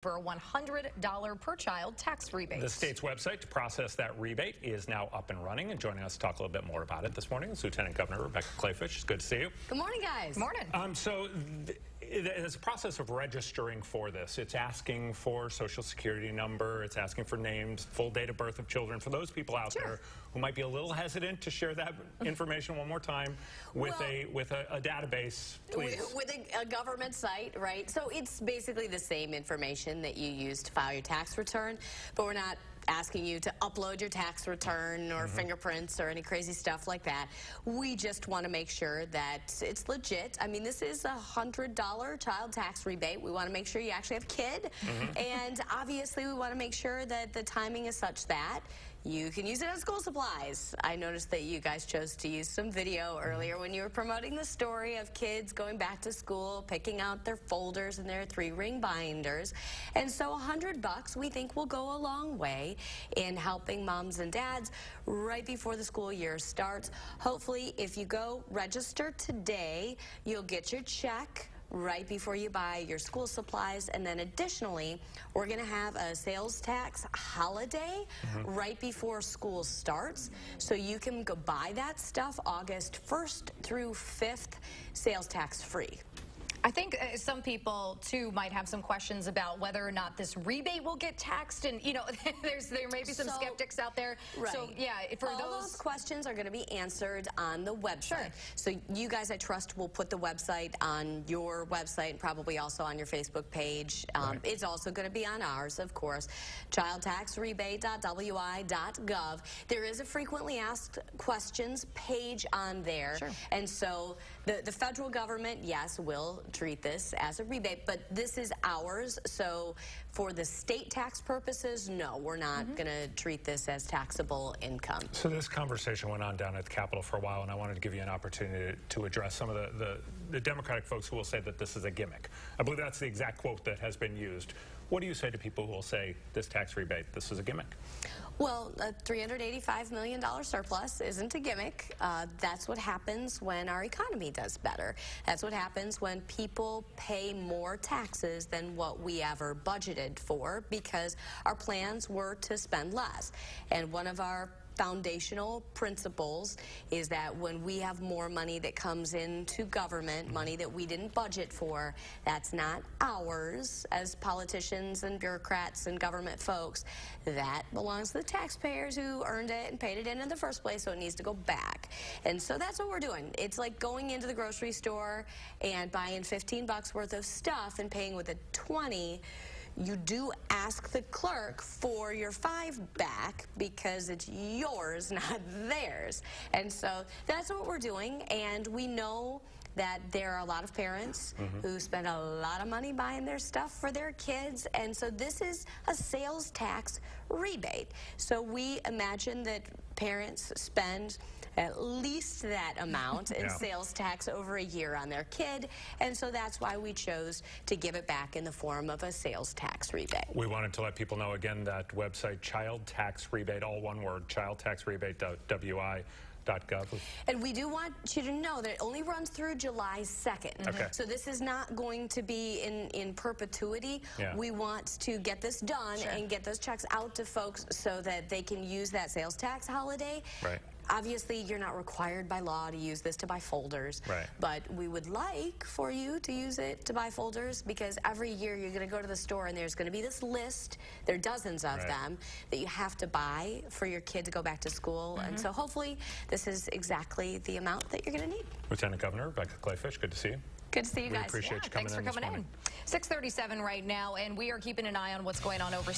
for a $100 per child tax rebate. The state's website to process that rebate is now up and running, and joining us to talk a little bit more about it this morning is Lieutenant Governor Rebecca Clayfish. It's good to see you. Good morning, guys. Good morning. It's a process of registering for this. It's asking for Social Security number. It's asking for names, full date of birth of children. For those people out there who might be a little hesitant to share that information one more time with a database, please. With a government site, right? So it's basically the same information that you use to file your tax return, but we're not asking you to upload your tax return or fingerprints or any crazy stuff like that. We just want to make sure that it's legit. I mean, this is a $100 child tax rebate. We want to make sure you actually have a kid. And obviously, we want to make sure that the timing is such that you can use it as school supplies. I noticed that you guys chose to use some video earlier when you were promoting the story of kids going back to school, picking out their folders and their 3-ring binders. And so $100 we think will go a long way in helping moms and dads right before the school year starts. Hopefully, if you go register today, you'll get your check right before you buy your school supplies. And then additionally, we're going to have a sales tax holiday right before school starts. So you can go buy that stuff August 1st through 5th, sales tax free. I think some people, too, might have some questions about whether or not this rebate will get taxed. And, you know, there may be some skeptics out there. Right. So, yeah, for all those questions are going to be answered on the website. So you guys, I trust, will put the website on your website and probably also on your Facebook page. It's also going to be on ours, of course, childtaxrebate.wi.gov. There is a frequently asked questions page on there. And so the federal government, yes, will treat this as a rebate, but this is ours. So for the state tax purposes, no, we're not going to treat this as taxable income. So this conversation went on down at the Capitol for a while, and I wanted to give you an opportunity to address some of the Democratic folks who will say that this is a gimmick. I believe that's the exact quote that has been used. What do you say to people who will say this tax rebate, this is a gimmick? Well, a $385 million surplus isn't a gimmick. That's what happens when our economy does better. That's what happens when people pay more taxes than what we ever budgeted for because our plans were to spend less. And one of our foundational principles is that when we have more money that comes into government, money that we didn't budget for, that's not ours as politicians and bureaucrats and government folks. That belongs to the taxpayers who earned it and paid it in the first place, so it needs to go back. And so that's what we're doing. It's like going into the grocery store and buying $15 worth of stuff and paying with a 20. You do ask the clerk for your $5 back because it's yours, not theirs. And so that's what we're doing. And we know that there are a lot of parents who spend a lot of money buying their stuff for their kids. And so this is a sales tax rebate. So we imagine that parents spend at least that amount in sales tax over a year on their kid, and so that's why we chose to give it back in the form of a sales tax rebate. We wanted to let people know again that website, child tax rebate, all one word, childtaxrebate.wi.gov. And we do want you to know that it only runs through July 2nd. So this is not going to be in perpetuity. We want to get this done and get those checks out to folks so that they can use that sales tax holiday. Obviously, you're not required by law to use this to buy folders, but we would like for you to use it to buy folders because every year you're going to go to the store and there's going to be this list, there are dozens of them, that you have to buy for your kid to go back to school. And so hopefully this is exactly the amount that you're going to need. Lieutenant Governor Rebecca Clayfish, good to see you. Good to see you guys. We appreciate you coming in. Thanks for coming in. 6:37 right now, and we are keeping an eye on what's going on overseas.